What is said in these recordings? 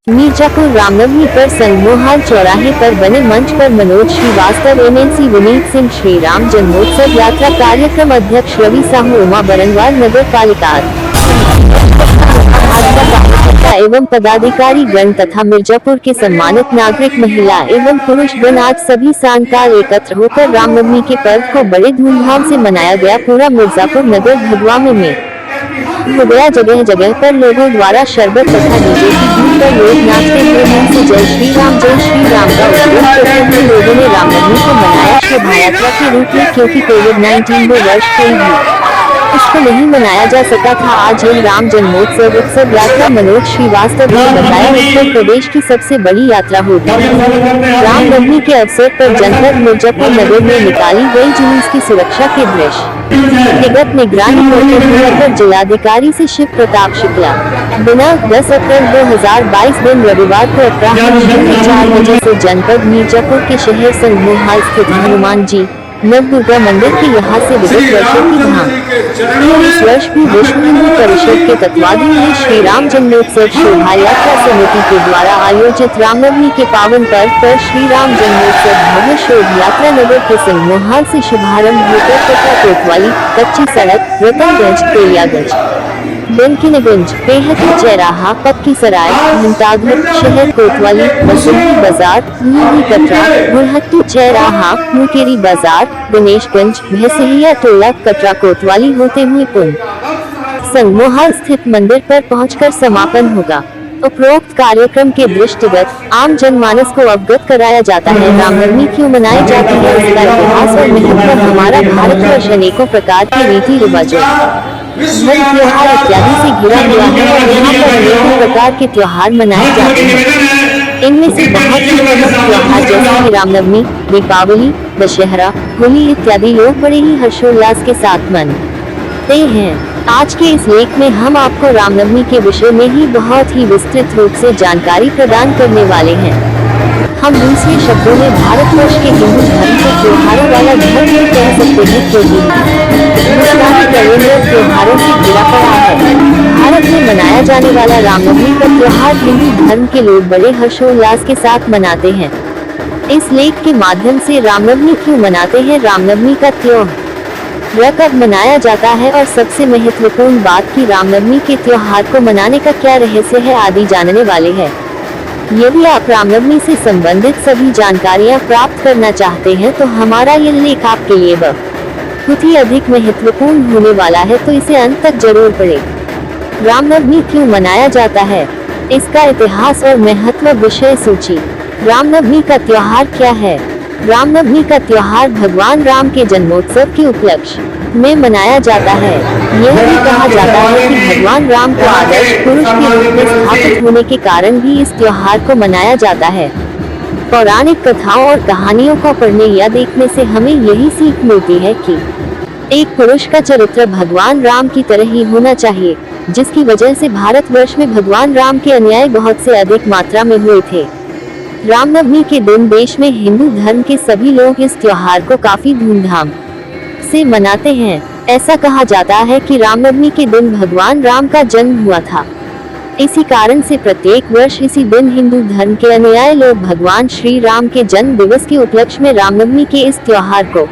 मिर्जापुर रामनवमी पर संगमोहाल चौराहे पर बने मंच पर मनोज श्रीवास्तव, एमएनसी विनीत सिंह, श्री राम जन्मोत्सव यात्रा कार्यक्रम अध्यक्ष रवि साहू, उमा बरनवाल, नगर पालिका भाजपा एवं पदाधिकारी गण तथा मिर्जापुर के सम्मानित नागरिक, महिला एवं पुरुष गण आज सभी सांकाल एकत्र होकर रामनवमी के पर्व को बड़े धूमधाम से मनाया गया। पूरा मिर्जापुर नगर भगवामे में हो गया। जगह जगह पर लोगों द्वारा शरबत तथा डीजे की धुन पर लोग नाचते हुए मुंह से जय श्री राम का उपयोग करते हुए लोगों ने रामनवमी को मनाया शोभा यात्रा के रूप में, क्योंकि कोविड-19 2 वर्ष कई भी इसको नहीं मनाया जा सका था। आज यह राम जन्मोत्सव उत्सव यात्रा मनोज श्रीवास्तव ने बताया उत्तर प्रदेश की सबसे बड़ी यात्रा होगी। रामनवमी के अवसर पर जनपद मिर्जापुर नगर में निकाली गई जुलूस की सुरक्षा के दृश्य व्यक्तिगत निगरानी करते हुए पर जिलाधिकारी से शिव प्रताप शुक्ला दिनांक 10 अप्रैल 2022 दिन रविवार को अपराह्न 4 बजे से जनपद मिर्जापुर के शहर संगमोहाल स्थित हनुमान जी नव दुर्गा मंदिर के यहाँ से विगत वर्षों की तरह इस वर्ष भी विश्व हिंदू परिषद के तत्वाधान में श्री राम जन्मोत्सव शोभा यात्रा समिति के द्वारा आयोजित रामनवमी के पावन पर्व पर श्री राम जन्मोत्सव भव्य शोभा यात्रा नगर के संगमोहाल से शुभारंभ होकर कटरा कोतवाली, कच्ची सड़क, रतनगंज, तेलियागंज, बेनकीनगंज, बेहती, चैराहा, पक्की सराय, घंटाघर, शहर कोतवाली, बसंती बाजार, नीली कटरा, गुरहट्टी, चैराहा, मुकेरी बाजार, गणेशगंज, भैंसलिया टोला, कटरा कोतवाली होते हुए पुनः संगमोहाल स्थित मंदिर पर पहुंचकर समापन होगा। उपरोक्त कार्यक्रम के दृष्टिगत आम जनमानस को अवगत कराया जाता है। रामनवमी क्यों मनाई जाती है, इसका इतिहास और महत्व। हमारा भारतवर्ष अनेकों प्रकार के रीति रिवाजों, धर्म, त्योहार इत्यादि से घिरा हुआ है और यहाँ पर अनेकों प्रकार के त्योहार मनाए जाते हैं। इनमें से बहुत ही प्रमुख त्योहार जैसे कि रामनवमी, दीपावली, दशहरा, होली इत्यादि लोग बड़े ही हर्षोल्लास के साथ मनाते हैं। आज के इस लेख में हम आपको रामनवमी के विषय में ही बहुत ही विस्तृत रूप से जानकारी प्रदान करने वाले हैं। हम दूसरे शब्दों में भारतवर्ष के हिंदू धर्म के त्योहारों वाला धर्म भी कह सकते हैं, क्योंकि कैलेंडर त्योहारों से घिरा पड़ा है। भारत में मनाया जाने वाला रामनवमी का त्योहार हिंदू धर्म के लोग बड़े हर्षोल्लास के साथ मनाते हैं। इस लेख के माध्यम से रामनवमी क्यों मनाते हैं, रामनवमी का त्योहार कब मनाया जाता है और सबसे महत्वपूर्ण बात कि रामनवमी के त्योहार को मनाने का क्या रहस्य है आदि जानने वाले हैं। यदि आप रामनवमी से संबंधित सभी जानकारियां प्राप्त करना चाहते हैं तो हमारा यह लेख आपके लिए बहुत ही अधिक महत्वपूर्ण होने वाला है, तो इसे अंत तक जरूर पढ़ें। रामनवमी क्यों मनाया जाता है, इसका इतिहास और महत्व, विषय सूची। रामनवमी का त्योहार क्या है। रामनवमी का त्योहार भगवान राम के जन्मोत्सव के उपलक्ष्य में मनाया जाता है। यह भी कहा जाता है कि भगवान राम को आदर्श पुरुष के रूप में स्थापित होने के कारण भी इस त्योहार को मनाया जाता है। पौराणिक कथाओं और कहानियों को पढ़ने या देखने से हमें यही सीख मिलती है कि एक पुरुष का चरित्र भगवान राम की तरह ही होना चाहिए, जिसकी वजह से भारतवर्ष में भगवान राम के अन्याय बहुत से अधिक मात्रा में हुए थे। रामनवमी के दिन देश में हिंदू धर्म के सभी लोग इस त्योहार को काफी धूमधाम से मनाते हैं। ऐसा कहा जाता है कि रामनवमी के दिन भगवान राम का जन्म हुआ था। इसी कारण से प्रत्येक वर्ष इसी दिन हिंदू धर्म के अनुयायी लोग भगवान श्री राम के जन्म दिवस के उपलक्ष्य में रामनवमी के इस त्योहार को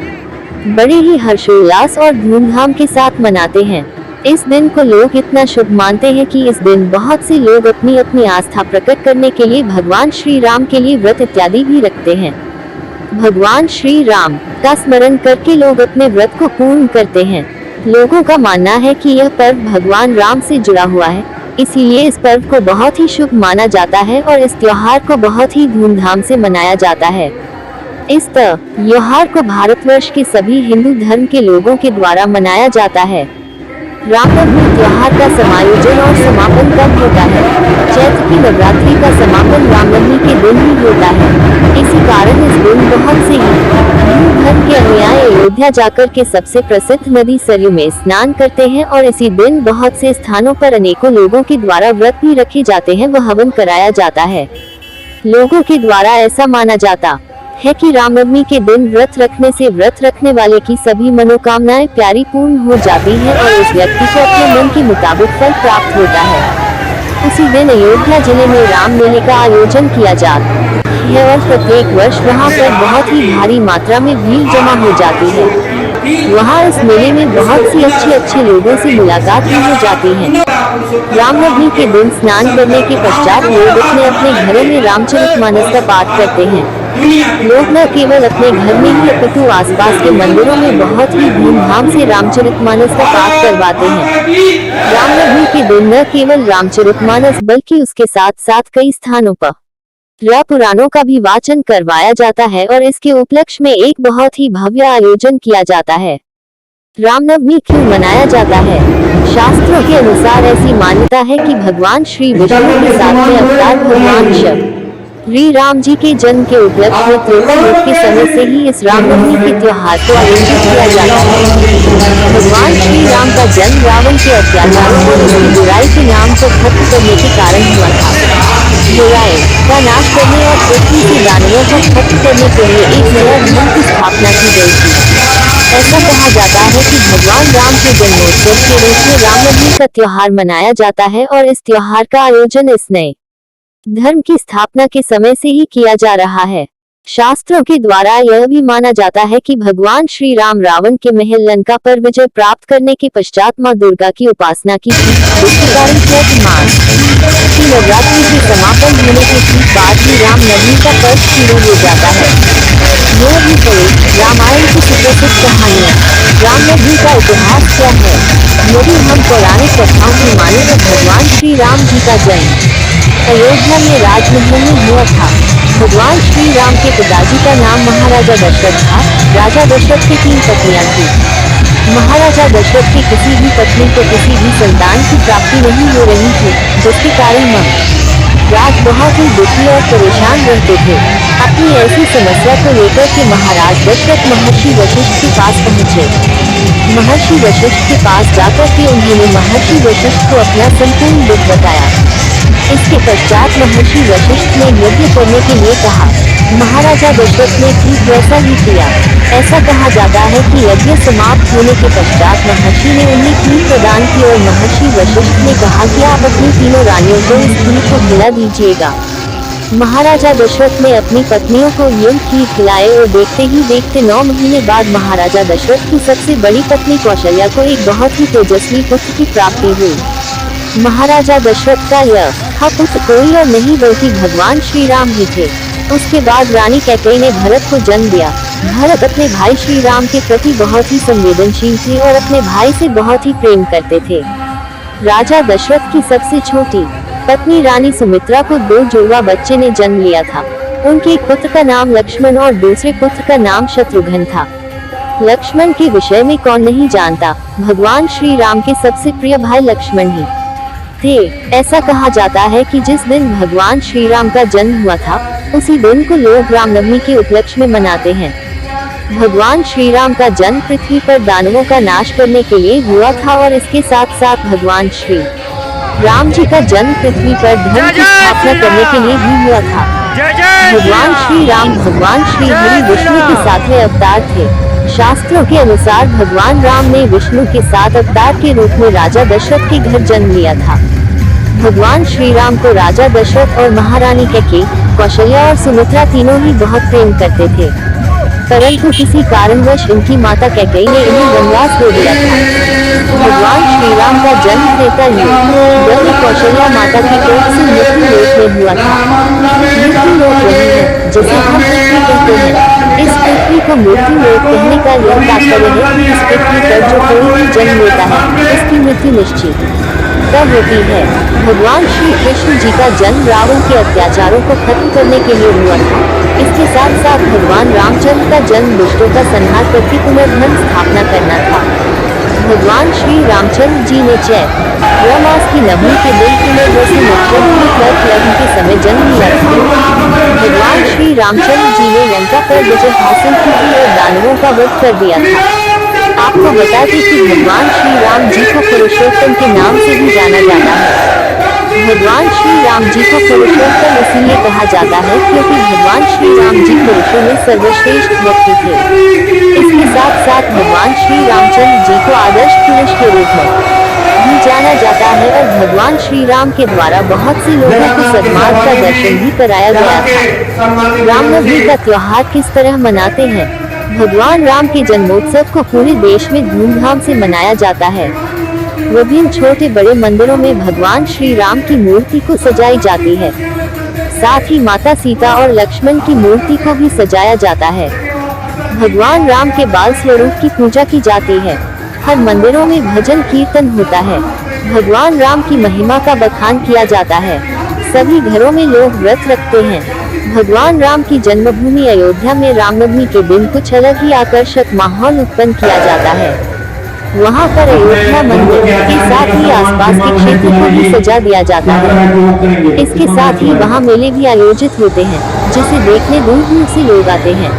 बड़े ही हर्षोल्लास और धूमधाम के साथ मनाते हैं। इस दिन को लोग इतना शुभ मानते हैं कि इस दिन बहुत से लोग अपनी अपनी आस्था प्रकट करने के लिए भगवान श्री राम के लिए व्रत इत्यादि भी रखते हैं। भगवान श्री राम का स्मरण करके लोग अपने व्रत को पूर्ण करते हैं। लोगों का मानना है कि यह पर्व भगवान राम से जुड़ा हुआ है, इसीलिए इस पर्व को बहुत ही शुभ माना जाता है और इस त्योहार को बहुत ही धूमधाम से मनाया जाता है। इस त्योहार को भारतवर्ष के सभी हिंदू धर्म के लोगों के द्वारा मनाया जाता है। रामनवमी त्योहार का समायोजन और समापन कब होता है। चैत्र की नवरात्रि का समापन रामनवमी के दिन ही होता है। इसी कारण इस दिन बहुत से हिंदू धर्म के अनुयायी अयोध्या जाकर के सबसे प्रसिद्ध नदी सरयू में स्नान करते हैं और इसी दिन बहुत से स्थानों पर अनेकों लोगों के द्वारा व्रत भी रखे जाते हैं व हवन कराया जाता है। लोगों के द्वारा ऐसा माना जाता है कि रामनवमी के दिन व्रत रखने से व्रत रखने वाले की सभी मनोकामनाएं प्यारी पूर्ण हो जाती हैं और उस व्यक्ति को अपने मन के मुताबिक फल प्राप्त होता है। उसी दिन अयोध्या जिले में राम मेले का आयोजन किया जाता है और प्रत्येक वर्ष वहां पर बहुत ही भारी मात्रा में भीड़ जमा हो जाती है। वहां इस मेले में बहुत सी अच्छे लोगों से मुलाकात भी हो जाती है। रामनवमी के दिन स्नान करने के पश्चात लोग अपने अपने घरों में रामचरितमानस का पाठ करते हैं। लोग न केवल अपने घर में ही अपितु आसपास के मंदिरों में बहुत ही धूमधाम से रामचरितमानस का पाठ करवाते हैं। रामनवमी के दिन न केवल रामचरितमानस बल्कि उसके साथ साथ कई स्थानों पर पुराणों का भी वाचन करवाया जाता है और इसके उपलक्ष्य में एक बहुत ही भव्य आयोजन किया जाता है। रामनवमी क्यों मनाया जाता है? शास्त्रों के अनुसार ऐसी मान्यता है कि भगवान श्री विष्णु के सातवें अवतार भगवान श्री राम जी के जन्म के उपलक्ष्य में त्रेता युग के समय से ही इस रामनवमी के त्योहार को आयोजित किया जाता है। भगवान श्री राम का जन्म रावण के अत्याचारों और उसकी बुराई के नाम को खत्म करने के कारण हुआ था। बुराई का नाश करने और पृथ्वी के दानवों को खत्म करने के लिए एक नया धर्म की स्थापना की गई थी। ऐसा कहा जाता है कि भगवान राम के जन्मोत्सव के रूप में रामनवमी का त्योहार मनाया जाता है और इस त्योहार का आयोजन इस नए धर्म की स्थापना के समय से ही किया जा रहा है। शास्त्रों के द्वारा यह भी माना जाता है कि भगवान श्री राम रावण के महल लंका पर विजय प्राप्त करने के पश्चात मां दुर्गा की उपासना की थी, जिसके कारण चैत मास की नवरात्रि के समापन होने के ठीक बाद ही रामनवमी का पर्व शुरू हो जाता है। यह भी करें रामायण की सुप्रसिद्ध कहानियाँ। रामनवमी का इतिहास क्या है? यदि हम पौराणिक कथाओं की माने तो भगवान श्री राम जी का जन्म अयोध्या में राजमहल में हुआ था। भगवान श्री राम के पिताजी का नाम महाराजा दशरथ था। राजा दशरथ की 3 पत्नियां थी। महाराजा दशरथ की किसी भी पत्नी को किसी भी संतान की प्राप्ति नहीं हो रही थी, जिसके कारण राज बहुत ही दुखी और परेशान रहते थे। अपनी ऐसी समस्या को लेकर के महाराज दशरथ महर्षि वशिष्ठ के पास पहुँचे। महर्षि वशिष्ठ के पास जाकर के उन्होंने महर्षि वशिष्ठ को अपना संपूर्ण दुख बताया। इसके पश्चात महर्षि वशिष्ठ ने यज्ञ करने के लिए कहा। महाराजा दशरथ ने ठीक वैसा ही किया। ऐसा कहा जाता है कि यज्ञ समाप्त होने के पश्चात महर्षि ने उन्हें खीर प्रदान की और महर्षि वशिष्ठ ने कहा कि आप अपनी तीनों रानियों को इस खीर को खिला दीजिएगा। महाराजा दशरथ ने अपनी पत्नियों को यह खीर खिलाए और देखते ही देखते 9 महीने बाद महाराजा दशरथ की सबसे बड़ी पत्नी कौशल्या को एक बहुत ही तेजस्वी पुत्र की प्राप्ति हुई। महाराजा दशरथ का यह पुत्र कोई और नहीं बल्कि भगवान श्री राम ही थे। उसके बाद रानी कैकेयी ने भरत को जन्म दिया। भरत अपने भाई श्री राम के प्रति बहुत ही संवेदनशील थे और अपने भाई से बहुत ही प्रेम करते थे। राजा दशरथ की सबसे छोटी पत्नी रानी सुमित्रा को 2 जुड़वा बच्चे ने जन्म लिया था। उनके एक पुत्र का नाम लक्ष्मण और दूसरे पुत्र का नाम शत्रुघ्न था। लक्ष्मण के विषय में कौन नहीं जानता, भगवान श्री राम के सबसे प्रिय भाई लक्ष्मण ही थे। ऐसा कहा जाता है कि जिस दिन भगवान श्री राम का जन्म हुआ था, उसी दिन को लोग रामनवमी के उपलक्ष्य में मनाते हैं। भगवान श्री राम का जन्म पृथ्वी पर दानवों का नाश करने के लिए हुआ था और इसके साथ साथ भगवान श्री राम जी का जन्म पृथ्वी पर धर्म की स्थापना करने के लिए भी हुआ था। भगवान श्री राम भगवान श्री हरि विष्णु के 7वें अवतार थे। शास्त्रों के अनुसार भगवान राम ने विष्णु के 7 अवतार के रूप में राजा दशरथ के घर जन्म लिया था। भगवान श्री राम को राजा दशरथ और महारानी कैकेयी, कौशल्या और सुमित्रा तीनों ही बहुत प्रेम करते थे, परंतु किसी कारणवश इनकी माता कैकेयी ने इन्हें वनवास दे दिया था। भगवान श्री राम का जन्म त्रेता युग में कौशल्या माता की कोख से मृत्यु लोक में हुआ था। मृत्यु लोक वही है जिसे हम पृथ्वी कहते हैं। इस पृथ्वी को मृत्यु लोक कहने का यह तात्पर्य है कि इस पृथ्वी पर जो कोई भी जन्म लेता है, उसकी मृत्यु निश्चित तब होती है। भगवान श्री कृष्ण जी का जन्म रावण के अत्याचारों को खत्म करने के लिए हुआ था। इसके साथ साथ भगवान रामचंद्र का जन्म दुष्टों का संहार करके पुनर्धर्म स्थापना करना था। भगवान श्री रामचंद्र जी ने चैत्र मास की नवमी के दिन पुनर्वसु नक्षत्र कर्क लग्न के समय जन्म लिया था। भगवान श्री रामचंद्र जी ने लंका पर विजय हासिल की थी और दानवों का वध कर दिया था। आपको बता दें कि भगवान श्री राम जी को पुरुषोत्तम के नाम से भी जाना जाता है। भगवान श्री राम जी को पुरुषोत्तम इसलिए कहा जाता है क्योंकि भगवान श्री राम जी पुरुषों में सर्वश्रेष्ठ व्यक्ति थे। इसके साथ साथ भगवान श्री रामचंद्र जी को आदर्श पुरुष के रूप में भी जाना जाता है और भगवान श्री राम के द्वारा बहुत से लोगों को सद्मार्ग का दर्शन भी कराया गया था। रामनवमी का त्योहार किस तरह मनाते हैं? भगवान राम के जन्मोत्सव को पूरे देश में धूमधाम से मनाया जाता है। विभिन्न छोटे बड़े मंदिरों में भगवान श्री राम की मूर्ति को सजाई जाती है। साथ ही माता सीता और लक्ष्मण की मूर्ति को भी सजाया जाता है। भगवान राम के बाल स्वरूप की पूजा की जाती है। हर मंदिरों में भजन कीर्तन होता है। भगवान राम की महिमा का बखान किया जाता है। सभी घरों में लोग व्रत रखते हैं। भगवान राम की जन्मभूमि अयोध्या में रामनवमी के दिन कुछ अलग ही आकर्षक माहौल उत्पन्न किया जाता है। वहाँ पर अयोध्या मंदिर के साथ ही आसपास के क्षेत्र को भी सजा दिया जाता है। इसके साथ ही वहाँ मेले भी आयोजित होते हैं, जिसे देखने दूर दूर से लोग आते हैं।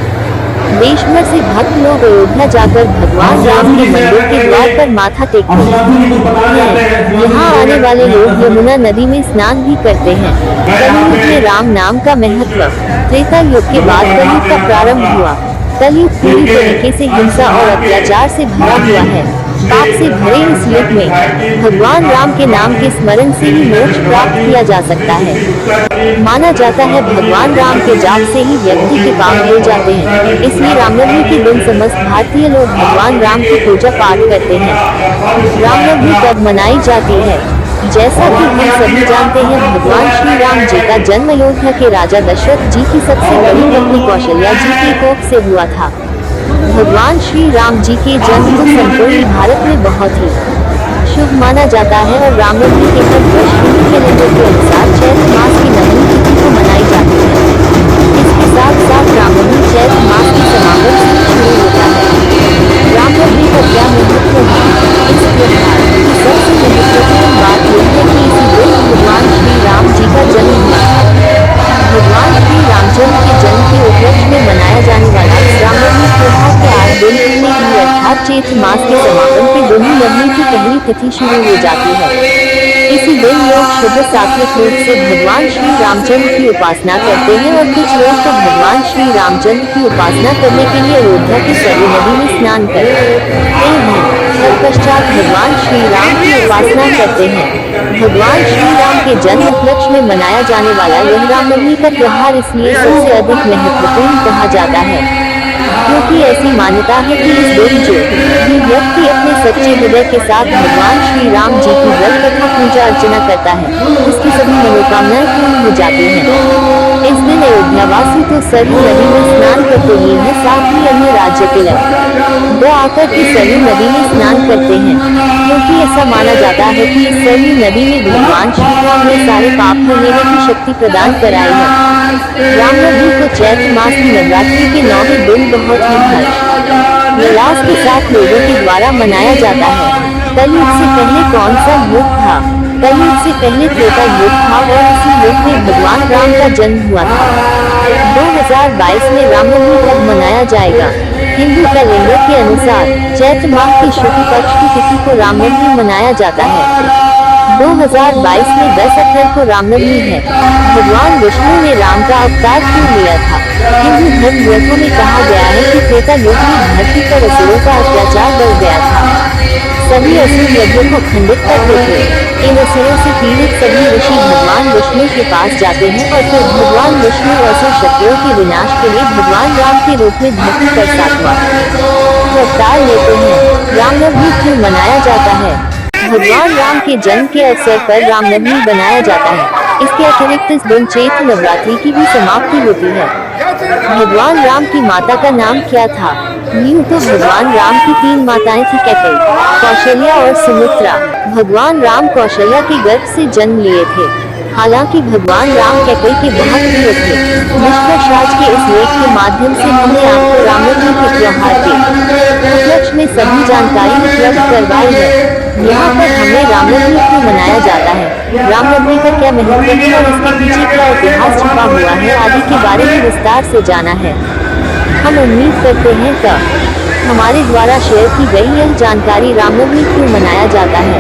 देश भर से भक्त लोग अयोध्या जाकर भगवान राम के मंदिर के द्वार पर माथा टेकते हैं। यहाँ आने वाले लोग यमुना नदी में स्नान भी करते हैं। कलयुग में राम नाम का महत्व। त्रेता युग के बाद कलयुग का प्रारंभ हुआ। कलयुग पूरी तरीके से हिंसा और अत्याचार से भरा हुआ है। पाप से भरे इस युग में भगवान राम के नाम के स्मरण से ही मोक्ष प्राप्त किया जा सकता है। माना जाता है भगवान राम के जाप से ही व्यक्ति के पाप धुल जाते हैं। इसलिए रामनवमी के दिन समस्त भारतीय लोग भगवान राम की पूजा पाठ करते हैं। रामनवमी कब मनाई जाती है? जैसा कि हम सभी जानते हैं, भगवान श्री राम जी का जन्म अयोध्या के राजा दशरथ जी की सबसे बड़ी पत्नी कौशल्या जी की कोख से हुआ था। भगवान श्री राम जी के जन्म को संपूर्ण भारत में बहुत ही शुभ माना जाता है और रामनवमी के हर वर्ष हिंदू कैलेंडर के अनुसार चैत्र मास की नवमी तिथि को मनाई जाती है। इसके साथ साथ रामनवमी चैत्र मास के समागम से शुरू होता है। रामनवमी का क्या महत्व है? इस त्योहार की सबसे महत्वपूर्ण बात यह है कि इसी दिन भगवान श्री राम जी का जन्म हुआ था। भगवान श्री रामचंद्र के जन्म के उपलक्ष्य में मनाया जाने वाला रामनवमी त्योहार के 8 दिन पहले ही अर्थात चैत्र मास के समागम के दिन ही नवमी की पहली तिथि शुरू हो जाती है। इसी दिन लोग शुद्ध सात्विक रूप से भगवान श्री रामचंद्र की उपासना करते हैं और कुछ लोग तो भगवान श्री रामचंद्र की उपासना करने के लिए अयोध्या की सरयू नदी में स्नान करते हैं। तत्पश्चात भगवान श्री राम की उपासना करते हैं। भगवान श्री राम के जन्म उपलक्ष्य में मनाया जाने वाला यह रामनवमी का त्योहार इसलिए सबसे अधिक महत्वपूर्ण कहा जाता है, क्योंकि ऐसी मान्यता है कि इस दिन जो भी व्यक्ति अपने सच्चे हृदय के साथ भगवान श्री राम जी की व्रत तथा पूजा अर्चना करता है, उसकी सभी मनोकामनाएं पूर्ण हो जाती हैं। इस दिन अयोध्यावासी तो सरयू नदी में स्नान करते ही हैं, साथ ही अन्य राज्य के लोग आकर के सरयू नदी में स्नान करते हैं, क्योंकि ऐसा माना जाता है कि इस सरयू नदी में भगवान श्री राम ने सारे पाप धो लेने की शक्ति प्रदान कराई है। रामनवमी को चैत्र मास की नवरात्रि के 9वें दिन बहुत ही हर्ष उल्लास के साथ लोगों के द्वारा मनाया जाता है। कलयुग से पहले कौन सा युग था? कलयुग से पहले त्रेता युग था और इसी युग में भगवान राम का जन्म हुआ था। 2022 में रामनवमी कब मनाया जाएगा? हिंदू कैलेंडर के अनुसार चैत्र माह की शुक्ल पक्ष की तिथि को रामनवमी मनाया जाता है। 2022 में 10 अप्रैल को रामनवमी है। भगवान विष्णु ने राम का अवतार क्यों लिया था? हिंदू धर्म ग्रंथों में कहा गया है कि त्रेता युग में धरती पर असुरों का अत्याचार बढ़ गया था। सभी असुर यज्ञों को खंडित करते थे। इन असुरों से पीड़ित सभी ऋषि भगवान विष्णु के पास जाते हैं और फिर भगवान विष्णु असुर शक्तियों के विनाश के लिए भगवान राम के रूप में धरती पर सातवां अवतार लेते हैं। रामनवमी क्यों मनाया जाता है? भगवान राम के जन्म के अवसर पर रामनवमी बनाया जाता है। इसके अतिरिक्त इस दिन चैत्र नवरात्रि की भी समाप्ति होती है। भगवान राम की माता का नाम क्या था? यूं तो भगवान राम की 3 माताएं थी, कैकेयी, कौशल्या और सुमित्रा। भगवान राम कौशल्या के गर्भ से जन्म लिए थे। हालांकि भगवान राम कैकेयी के बहुत प्रिय थे। निष्कर्ष आज के इस लेख के माध्यम से हमने आपको रामनवमी के त्योहार के उपलक्ष्य में सभी जानकारी उपलब्ध करवाई है। यहाँ पर हमें रामनवमी क्यों मनाया जाता है, रामनवमी का क्या महत्व है और इसके पीछे क्या इतिहास छुपा हुआ है आदि के बारे में विस्तार से जाना है। हम उम्मीद करते हैं कि हमारे द्वारा शेयर की गई यह जानकारी रामनवमी क्यों मनाया जाता है,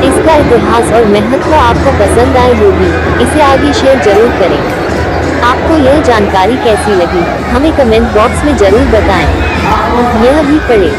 इसका इतिहास और महत्व आपको पसंद आई होगी। इसे आगे शेयर जरूर करें। आपको यह जानकारी कैसी लगी हमें कमेंट बॉक्स में जरूर बताएं। यह भी पढ़ें।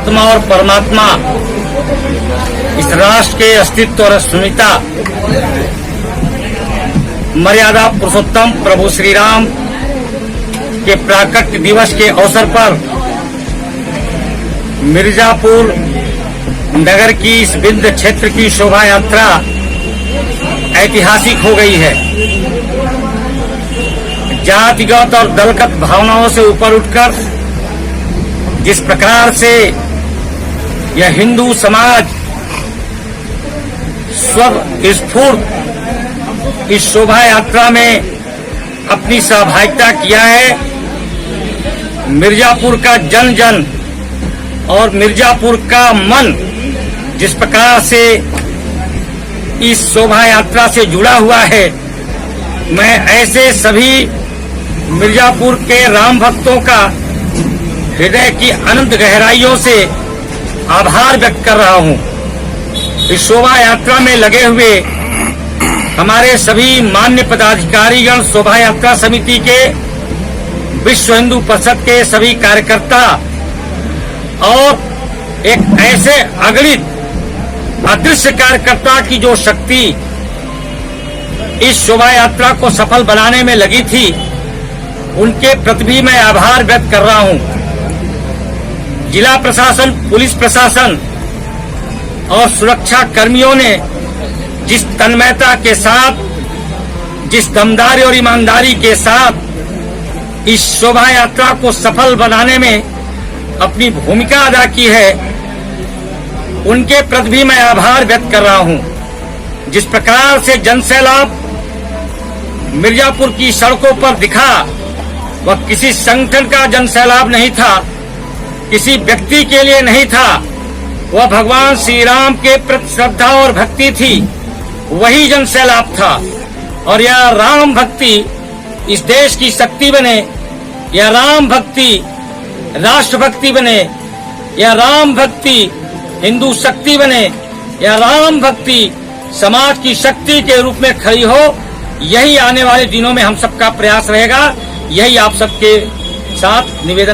आत्मा और परमात्मा, इस राष्ट्र के अस्तित्व और अस्मिता, मर्यादा पुरुषोत्तम प्रभु श्री राम के प्राकट्य दिवस के अवसर पर मिर्जापुर नगर की इस विंध्य क्षेत्र की शोभा यात्रा ऐतिहासिक हो गई है। जातिगत और दलगत भावनाओं से ऊपर उठकर जिस प्रकार से यह हिंदू समाज स्वस्फूर्त इस शोभा यात्रा में अपनी सहभागिता किया है, मिर्जापुर का जन जन और मिर्जापुर का मन जिस प्रकार से इस शोभा यात्रा से जुड़ा हुआ है, मैं ऐसे सभी मिर्जापुर के राम भक्तों का हृदय की अनंत गहराइयों से आभार व्यक्त कर रहा हूं। इस शोभा यात्रा में लगे हुए हमारे सभी मान्य पदाधिकारीगण, शोभा यात्रा समिति के, विश्व हिंदू परिषद के सभी कार्यकर्ता और एक ऐसे अगणित अदृश्य कार्यकर्ता की जो शक्ति इस शोभा यात्रा को सफल बनाने में लगी थी, उनके प्रति भी मैं आभार व्यक्त कर रहा हूं। जिला प्रशासन, पुलिस प्रशासन और सुरक्षा कर्मियों ने जिस तन्मयता के साथ, जिस दमदारी और ईमानदारी के साथ इस शोभा यात्रा को सफल बनाने में अपनी भूमिका अदा की है, उनके प्रति भी मैं आभार व्यक्त कर रहा हूं। जिस प्रकार से जनसैलाब मिर्जापुर की सड़कों पर दिखा, वह किसी संगठन का जनसैलाब नहीं था, किसी व्यक्ति के लिए नहीं था, वह भगवान श्री राम के प्रति श्रद्धा और भक्ति थी, वही जनसैलाब था। और यह राम भक्ति इस देश की शक्ति बने, यह राम भक्ति राष्ट्र भक्ति बने, यह राम भक्ति हिंदू शक्ति बने, यह राम भक्ति समाज की शक्ति के रूप में खड़ी हो, यही आने वाले दिनों में हम सबका प्रयास रहेगा। यही आप सबके साथ निवेदन